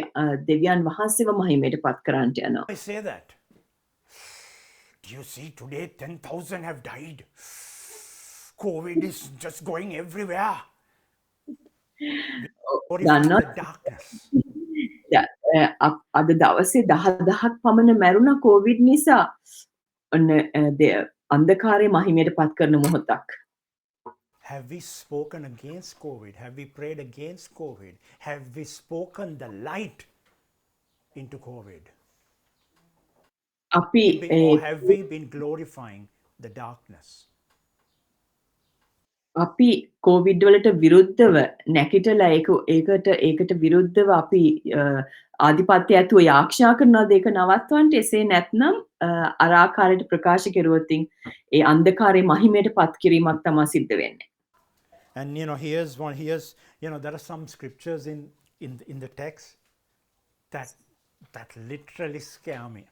දෙවියන් වහන්සේව මහිමයට පත් කරන්නට යනවා. I say that. Do you see today 10,000 have died? COVID is just going everywhere. Glorify the darkness. අද දවසේ 10,000ක් පමණ මැරුණා කොවිඩ් නිසා. ඔන්න අන්ධකාරයේ මහිමයට පත් කරන මොහොතක්. Have we spoken against COVID? Have we prayed against COVID? Have we spoken the light into COVID? Or have we been glorifying the darkness? අපි කොවිඩ් වලට විරුද්ධව නැකිටලා ඒකට විරුද්ධව අපි ආධිපත්‍ය ඇතුව යාඥා කරනවාද ඒක නවත්වන්න එසේ නැත්නම් අර ආකාරයට ප්‍රකාශ කෙරුවොත් ඒ අන්ධකාරයේ මහිමයට පත් කිරීමක් තමයි සිද්ධ වෙන්නේ. And here's there are some scriptures in the text that literally scare me.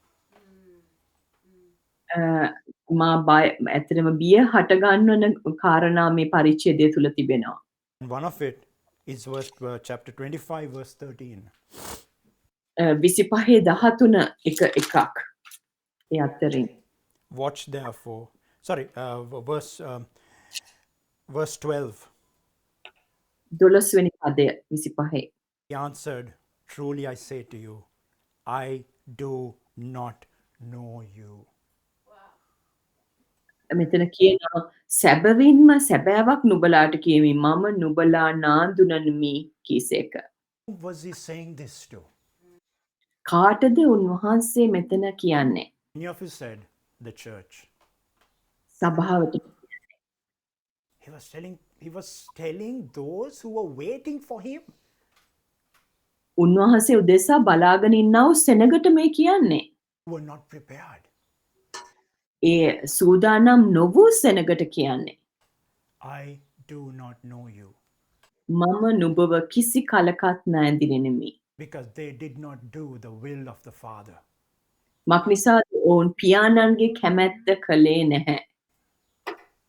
මා ඇත්තටම බිය හට ගන්නවන කාරණා මේ පරිච්ඡේදය තුල තිබෙනවා. One of it is chapter 25 verse 13. 25:13 එකක්. ඒ අතරින් Watch therefore, sorry, verse 12. 12 වෙනි පදය 25. He answered, "Truly I say to you, I do not know you." මෙතන කියනවා සැබවින්ම සැබෑවක් නුබලාට කියමි මම නුබලා නාඳුනනමි කීසේක. Who was he saying this to? කාටද උන්වහන්සේ මෙතන කියන්නේ? Many of you said the church. සභාවට. He was telling those who were waiting for him. උන්වහන්සේ උදෙසා බලාගෙන ඉන්නව සෙනගට මේ කියන්නේ. Who were not prepared. ඒ සූදානම් නොවූ සෙනගට කියන්නේ. I do not know you. මම නුඹව කිසි කලකත් නැඳිනෙමි. Because they did not do the will of the Father. මක්නිසාද ඔවුන් පියාණන්ගේ කැමැත්ත කළේ නැහැ.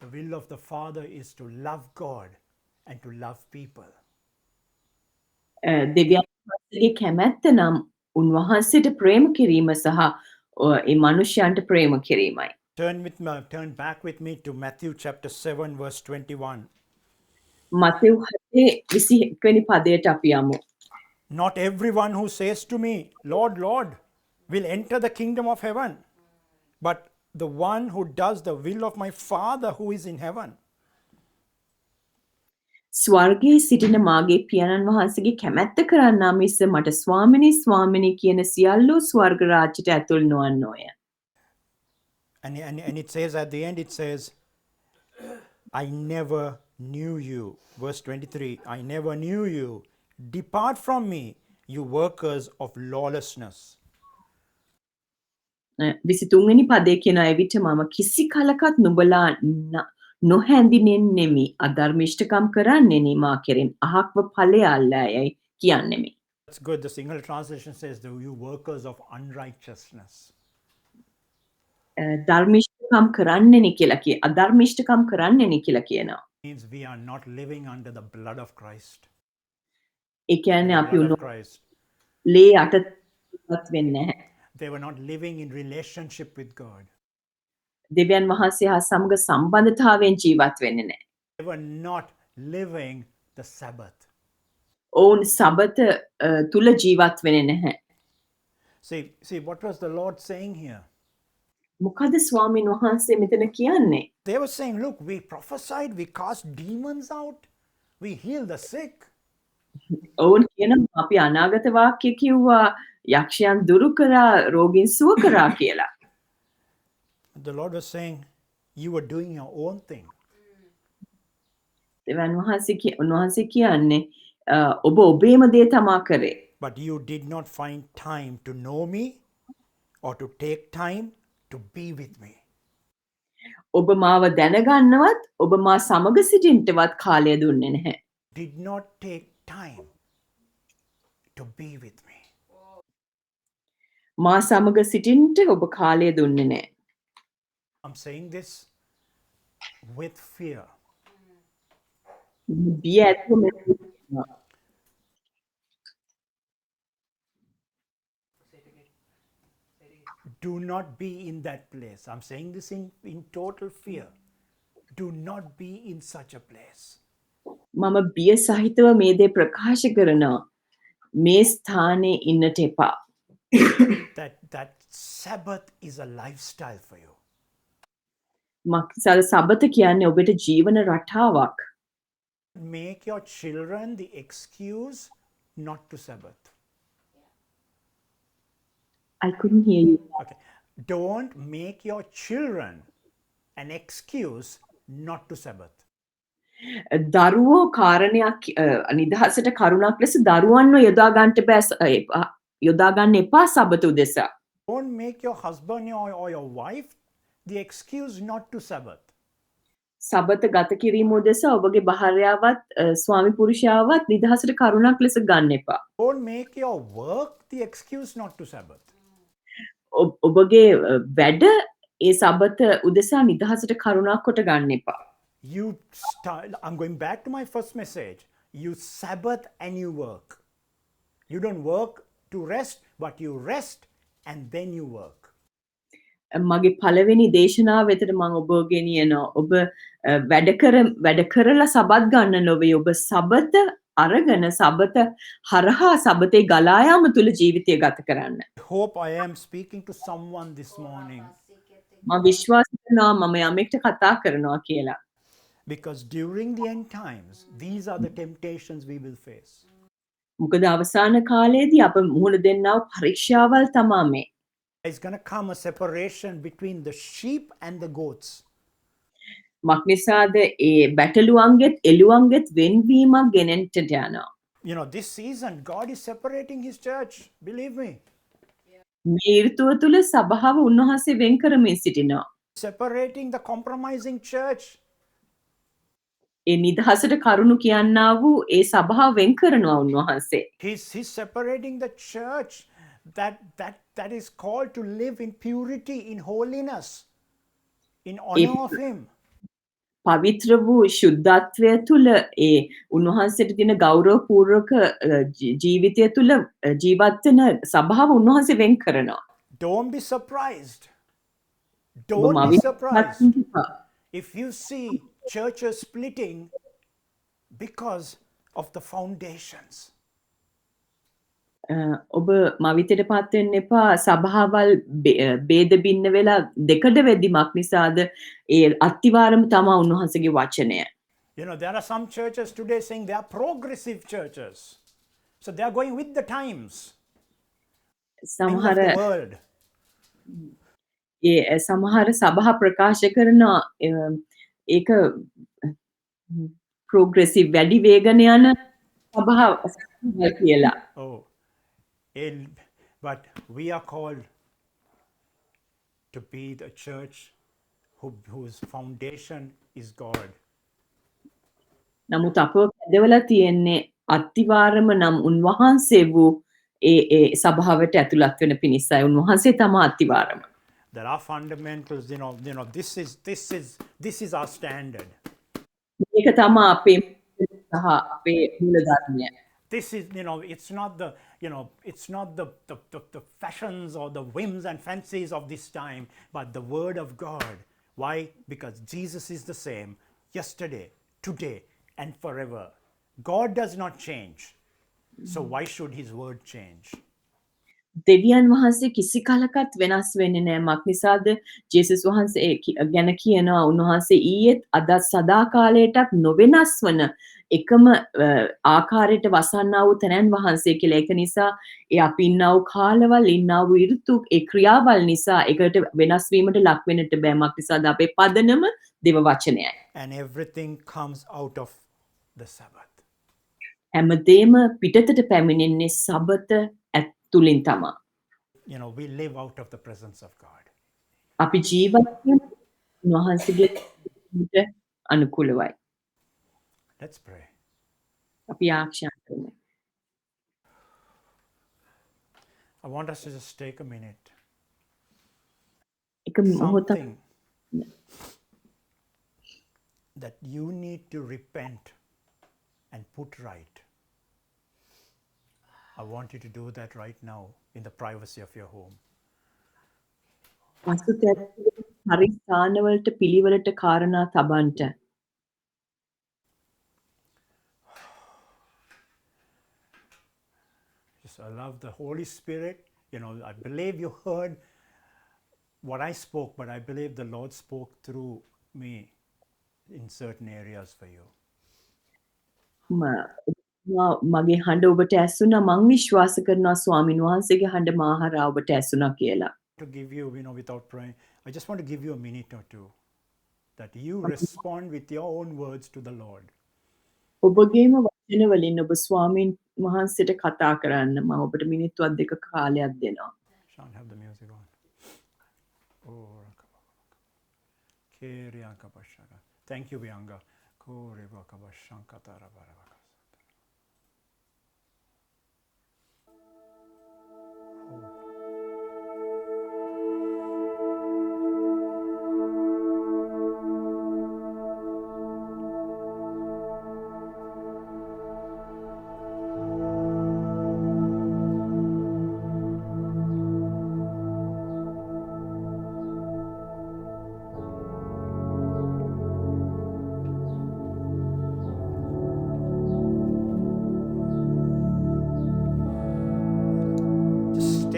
The will of the Father is to love God and to love people. දෙවියන් වහන්සේගේ කැමැත්ත නම් උන්වහන්සේට ප්‍රේම කිරීම සහ ඒ මනුෂ්‍යයන්ට ප්‍රේම කිරීමයි. Turn back with me to Matthew chapter 7 verse 21. Matthew 7:21 වෙනි පදයට අපි යමු. Not everyone who says to me, Lord, Lord, will enter the kingdom of heaven, but the one who does the will of my Father who is in heaven. ස්වර්ගයේ සිටින මාගේ පියාණන් වහන්සේගේ කැමැත්ත කරන්නා මිස මට ස්වාමිනී ස්වාමිනී කියන සියල්ලෝ ස්වර්ග රාජ්‍යයට ඇතුල් නොවන්නෝය. And it says at the end, it says, I never knew you. Verse 23, I never knew you. Depart from me, you workers of lawlessness. 23 වෙනි පදේ කියනවා එවිට මම කිසි කලකත් නුඹලා නොහැඳිනෙන්නෙමි අධර්මිෂ්ඨකම් කරන්නෙනි මා කෙරෙන් අහක්ව ඵලයල්ලායයි කියන්නෙමි. That's good. The single translation says, you workers of unrighteousness. ධර්මිෂ්ඨකම් කරන්නෙනි කියලා කිය. අධර්මිෂ්ඨකම් කරන්නෙනි කියලා කියනවා. Means we are not living under the blood of Christ. ඒ කියන්නේ අපි Blood of Christ. ලේ අටපත් වෙන්නේ නැහැ. They were not living in relationship with God. දෙවියන් වහන්සේ හා සමග සම්බන්ධතාවයෙන් ජීවත් වෙන්නේ නැහැ. They were not living the Sabbath. ඔවුන් සබත තුල ජීවත් වෙන්නේ නැහැ. See, what was the Lord saying here? මොකද ස්වාමීන් වහන්සේ මෙතන කියන්නේ? They were saying, look, we prophesied, we cast demons out, we healed the sick. ඔවුන් කියනවා අපි අනාගත වාක්‍ය කිව්වා යක්ෂයන් දුරු කරා රෝගීන් සුව කරා කියලා. The Lord was saying, you were doing your own thing. දෙවියන් වහන්සේ කියන්නේ ඔබ ඔබේම දේ තමා කරේ. But you did not find time to know me or to take time to be with me. ඔබ මාව දැනගන්නවත් ඔබ මා සමග සිටින්නවත් කාලය දුන්නේ නැහැ. Did not take time to be with me. මා සමග සිටින්නට ඔබ කාලය දුන්නේ නැහැ. I'm saying this with fear. බිය ඇතුව Do not be in that place. I'm saying this in total fear. Do not be in such a place. මම බිය සහිතව මේ දේ ප්‍රකාශ කරනවා. මේ ස්ථානයේ ඉන්නට එපා. That Sabbath is a lifestyle for you. මක්සල් සබත කියන්නේ ඔබට ජීවන රටාවක්. Make your children the excuse not to Sabbath. I couldn't hear you. Okay. Don't make your children an excuse not to Sabbath. දරුවෝ කාරණයක් නිදහසට කරුණක් ලෙස දරුවන්ව යොදා ගන්න එපා සබත උදෙසා. Don't make your husband or your wife the excuse not to Sabbath. සබත ගත කිරීම උදෙසා ඔබගේ භාර්යාවත් ස්වාමි පුරුෂයාවත් නිදහසට කරුණක් ලෙස ගන්න එපා. Don't make your work the excuse not to Sabbath. ඔබගේ වැඩ ඒ සබත උදෙසා නිදහසට කරුණක් කොට ගන්න එපා. I'm going back to my first message. You Sabbath and you work. You don't work to rest, but you rest and then you work. මගේ පළවෙනි දේශනාව වෙතට මම ඔබ ගෙනියනවා. ඔබ වැඩ කරලා සබත් ගන්න නොවේ. ඔබ සබත අරගෙන සබත හරහා සබතේ ගලා යාම තුල ජීවිතය ගත කරන්න. I hope I am speaking to someone this morning, මම විශ්වාස කරනවා මම යමෙක්ට කතා කරනවා කියලා. because during the end times, these are the temptations we will face. මොකද අවසාන කාලයේදී අප මුහුණ දෙන්නා වූ පරීක්ෂාවල් තමා මේ. There's going to come a separation between the sheep and the goats. මක්නිසාද ඒ බැටළුවන්ගෙත් එළුවන්ගෙත් වෙන්වීමක් ගෙනෙන්නට යනවා. You know, this season, God is separating His church. Believe me. මේ ඍතුව තුල සභාව උන්වහන්සේ වෙන් කරමින් සිටිනවා. Separating the compromising church. ඒ නිදහසට කරුණු කියන්නා වූ ඒ සභාව වෙන් කරනවා උන්වහන්සේ. He's separating the church that is called to live in purity, in holiness, in honor of Him. පවිත්‍ර වූ ශුද්ධත්වය තුල ඒ උන්වහන්සේට තියෙන ගෞරවපූර්වක ජීවිතය තුල ජීවත් වෙන සභාව උන්වහන්සේ වෙන් කරනවා. Don't be surprised. ඔබ Don't be මවිත surprised වෙන්න එපා. if you see churches splitting because of the foundations. ඔබ මවිතයට පත් වෙන්න එපා. සභාවල් ભેද බින්න වෙලා දෙකඩ වෙද්දිමක් නිසාද ඒ අත්තිවාරම තමා උන්වහන්සේගේ වචනය. You know, there are some churches today saying they are progressive churches. So they are going with the times, things of සමහර the world. සමහර සභා ප්‍රකාශ කරනවා ඒක ප්‍රෝග්‍රෙසිව් වැඩි වේගන යන සභා කියලා. Oh, but we are called to be the church whose foundation is God. නමුත් අපව කැදවලා තියෙන්නේ අත්තිවාරම නම් උන්වහන්සේ වූ ඒ සභාවට ඇතුළත් වෙන පිණිසයි. උන්වහන්සේ තමා අත්තිවාරම. There are fundamentals, you know, this is our standard. මේක තමා අපේ සහ අපේ මූලධර්මය. This is, you know, it's not the, you know, it's not the fashions or the whims and fancies of this time, but the word of God. Why? Because Jesus is the same yesterday, today, and forever. God does not change. So why should His word change? දෙවියන් වහන්සේ කිසි කලකත් වෙනස් වෙන්නේ නැහැ. මක්නිසාද ජේසුස් වහන්සේ ගැන කියනවා උන්වහන්සේ ඊයේත් අදත් සදාකාලයටත් නොවෙනස් වන එකම ආකාරයට වසන්නා වූ තැනන් වහන්සේ කියලා. ඒක නිසා ඒ අපි ඉන්නා වූ කාලවල ඉන්නා වූ ඍතු ඒ ක්‍රියාවල් නිසා ඒකට වෙනස් වීමට ලක් වෙන්නට බෑ. මක්නිසාද අපේ පදනම දේව වචනයයි. And everything comes out of the Sabbath. හැමදේම පිටතට පැමිණෙන්නේ සබත තුලින් තමා. You know, we live out of the presence of God. අපි ජීවත් වෙන උන්වහන්සේගේ අනුකූලවයි. Let's pray. අපි ආශා කරමු. I want us to just take a minute. එක මොහොතක් Something that you need to repent and put right. I want you to do that right now in the privacy of your home. පසුතැවෙන හරි ස්ථානවලට පිළිවෙලට කාරණා තබන්ට. Just allow the Holy Spirit, you know, I believe you heard what I spoke, but I believe the Lord spoke through me in certain areas for you. මගේ හඬ ඔබට ඇසුණා. මං විශ්වාස කරනවා ස්වාමින් වහන්සේගේ හඬ මාහරා ඔබට ඇසුණා කියලා. To give you, you know, without praying, I just want to give you a minute or two that you respond with your own words to the Lord. ඔබගේම වචන වලින් ඔබ ස්වාමින් වහන්සේට කතා කරන්න. මම ඔබට මිනිත්තුවක් දෙක කාලයක් දෙනවා. Shan't have the music on. Oh, thank you, Bianga.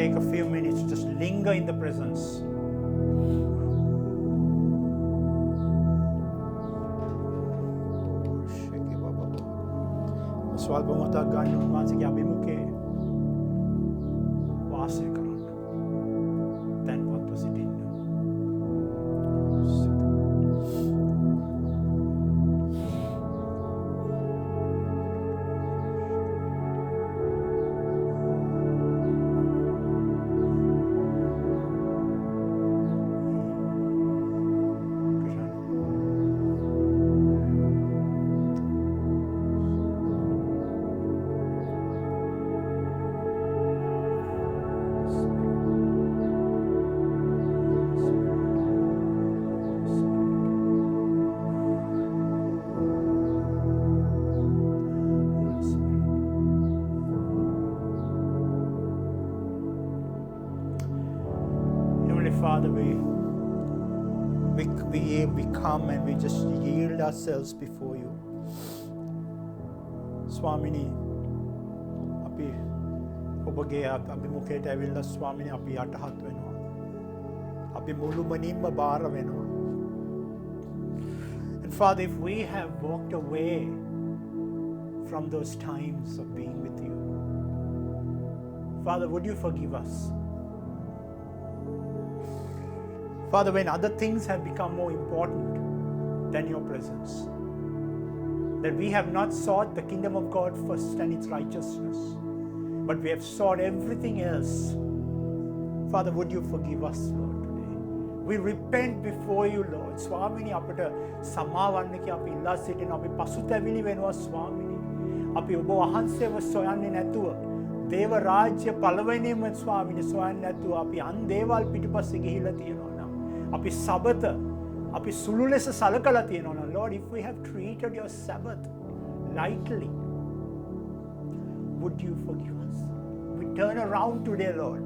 take a few minutes to just linger in the presence. ස්වල්ප මොහොතක් ගන්න උන්වහන්සේගේ අභිමුඛයේ වාසය කරන්න. තැන්පත්ව සිටින්න. Father, we come and we just yield ourselves before you. Swamini, අපි ඔබගේ අභිමුඛයට ඇවිල්ලා ස්වාමිනේ අපි යටහත් වෙනවා. අපි මුළුමනින්ම බාර වෙනවා. And Father, if we have walked away from those times of being with you, Father, would you forgive us? Father, when other things have become more important than your presence, that we have not sought the kingdom of God first and its righteousness, but we have sought everything else. Father, would you forgive us, Lord, today? We repent before you, Lord. ස්වාමිනී අපට සමාවන්න කියලා අපි ඉල්ලා සිටිනවා. අපි පසුතැවිලි වෙනවා ස්වාමිනී. අපි ඔබ වහන්සේව සොයන්නේ නැතුව දේව රාජ්‍ය පළවෙනිම ස්වාමිනී සොයන්නේ නැතුව අපි අන් දේවල් පිටුපස්සේ ගිහිල්ලා තියෙනවා. අපි සබත අපි සුළු ලෙස සලකලා තියෙනවා. Lord, if we have treated your Sabbath lightly, would you forgive us? We turn around today, Lord.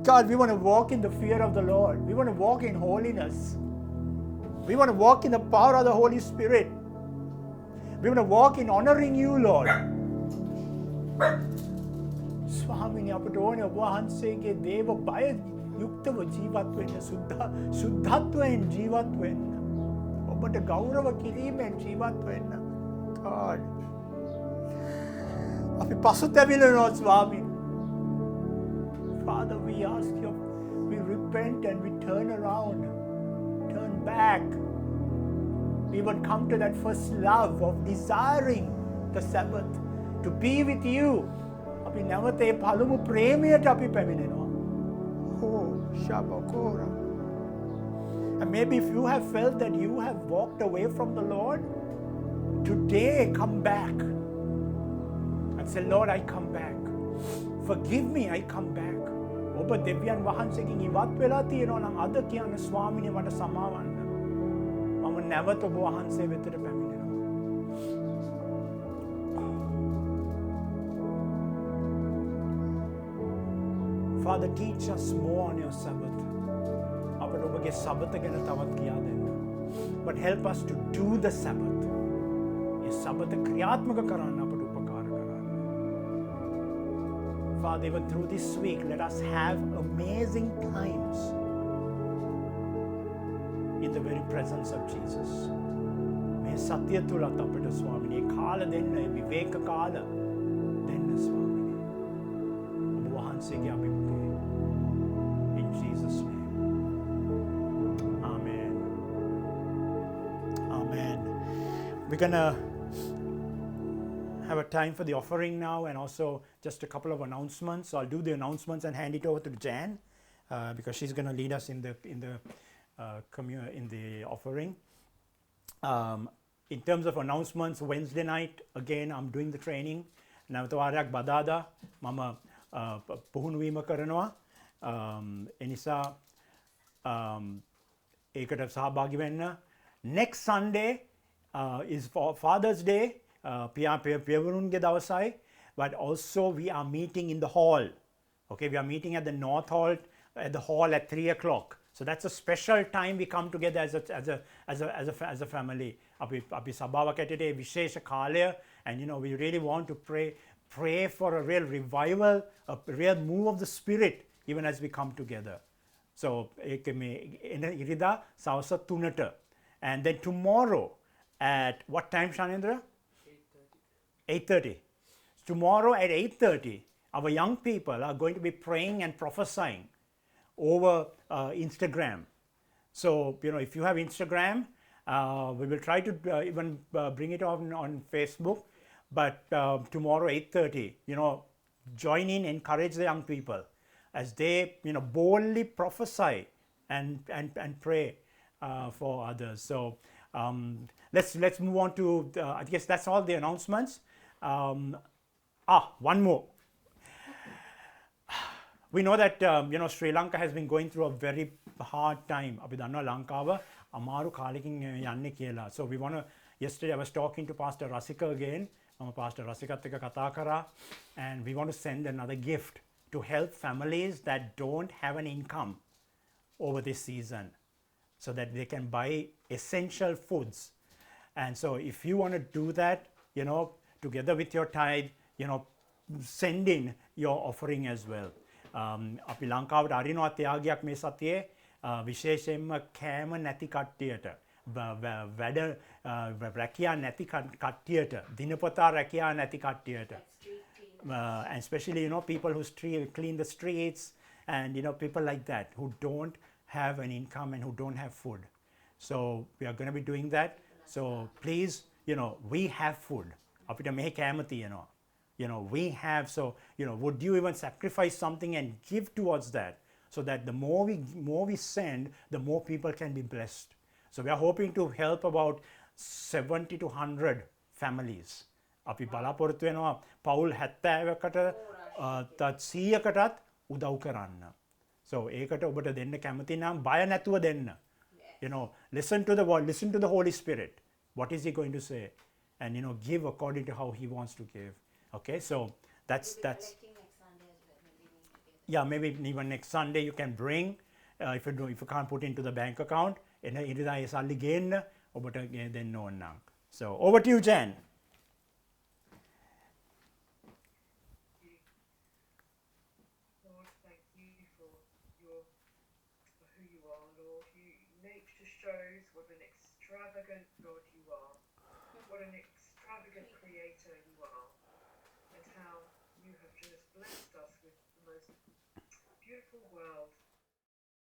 God, we want to walk in the fear of the Lord. We want to walk in holiness. We want to walk in the power of the Holy Spirit. We want to walk in honoring you, Lord. ස්වාමිනේ අපට ඕනේ ඔබ වහන්සේගේ දේව බය යුක්තව ජීවත් වෙන්න, සුද්ධත්වයෙන් ජීවත් වෙන්න, ඔබට ගෞරව කිරීමෙන් ජීවත් වෙන්න. God, අපි පසුතැවිලනවා ස්වාමී. Father, we ask you, we repent and we turn around, turn back. We would come to that first love of desiring the Sabbath, to be with you. අපි නැවත ඒ පළමු ප්‍රේමයට අපි පැමිණෙනවා. Oh, Shabakora. And maybe if you have felt that you have walked away from the Lord, today come back and say, Lord, I come back. Forgive me, I come back. ඔබ දෙවියන් වහන්සේගෙන් ඉවත් වෙලා තියෙනවා නම් අද කියන ස්වාමිනේ මට සමාවන්න. මම නැවත ඔබ වහන්සේ වෙතට පැමිණෙනවා. Father, teach us more on your Sabbath. අපට ඔබගේ සබත ගැන තවත් කියා දෙන්න. But help us to do the Sabbath. ඒ සබත ක්‍රියාත්මක කරන්න අපට උපකාර කරන්න. Father, even through this week, let us have amazing times in the very presence of Jesus. මේ සත්‍ය තුලත් අපට ස්වාමිනේ කාල දෙන්න, විවේක කාල දෙන්න ස්වාමිනේ. ඔබ වහන්සේගේ අභිමුඛය. In Jesus' name. Amen. Amen. We're going to have a time for the offering now and also just a couple of announcements. So I'll do the announcements and hand it over to Jan because she's going to lead us in the offering. In terms of announcements, Wednesday night, again, I'm doing the training. Navatawarak Badada, Mama Puhunwima Karanoa. Enisa ඒකට සහභාගී වෙන්න. Next Sunday is for Father's Day, පියවරුන්ගේ දවසයි, but also we are meeting in the hall. Okay, we are meeting at the North Hall, at the hall at 3 o'clock. So that's a special time we come together as a family. අපි සභාවක් ඇටේ විශේෂ කාලය, and we really want to pray for a real revival, a real move of the Spirit, even as we come together. So, ඒක මේ එන ඉරිදා සවස 3ට. And then tomorrow at what time, Shanendra? 8:30. Tomorrow at 8:30, our young people are going to be praying and prophesying over Instagram. So, if you have Instagram, we will try to even bring it on Facebook. But tomorrow 8:30, join in, encourage the young people as they, boldly prophesy and pray for others. So let's move on to, I guess that's all the announcements. One more. We know that Sri Lanka has been going through a very hard time. අපි දන්නවා ලංකාව අමාරු කාලෙකින් යන්නේ කියලා. So we want to, yesterday I was talking to Pastor Rasika again. මම Pastor Rasikaත් එක්ක කතා කරා, and we want to send another gift to help families that don't have an income over this season so that they can buy essential foods. And so if you want to do that, together with your tithe, send in your offering as well. අපි ලංකාවට අරිනවා ත්‍යාගයක් මේ සතියේ විශේෂයෙන්ම කෑම නැති කට්ටියට වැඩ රැකියා නැති කට්ටියට දිනපතා රැකියා නැති කට්ටියට and especially people who clean the streets and people like that who don't have an income and who don't have food. So we are going to be doing that. So please, we have food. අපිට මෙහි කෑම තියෙනවා. We have, so would you even sacrifice something and give towards that, so that the more we send, the more people can be blessed. So we are hoping to help about 70 to 100 families. අපි බලාපොරොත්තු වෙනවා පවුල් 70කට 100කටත් උදව් කරන්න. So ඒකට ඔබට දෙන්න කැමති නම් බය නැතුව දෙන්න. Listen to the word, listen to the Holy Spirit. What is he going to say? And give according to how he wants to give. Okay, so that's yeah, maybe even next Sunday you can bring if you can't put into the bank account. So over to you, Jan. Lord, thank you for who you are, Lord. Nature shows what an extravagant God you are, what an extravagant creator you are, and how you have just blessed us with the most beautiful world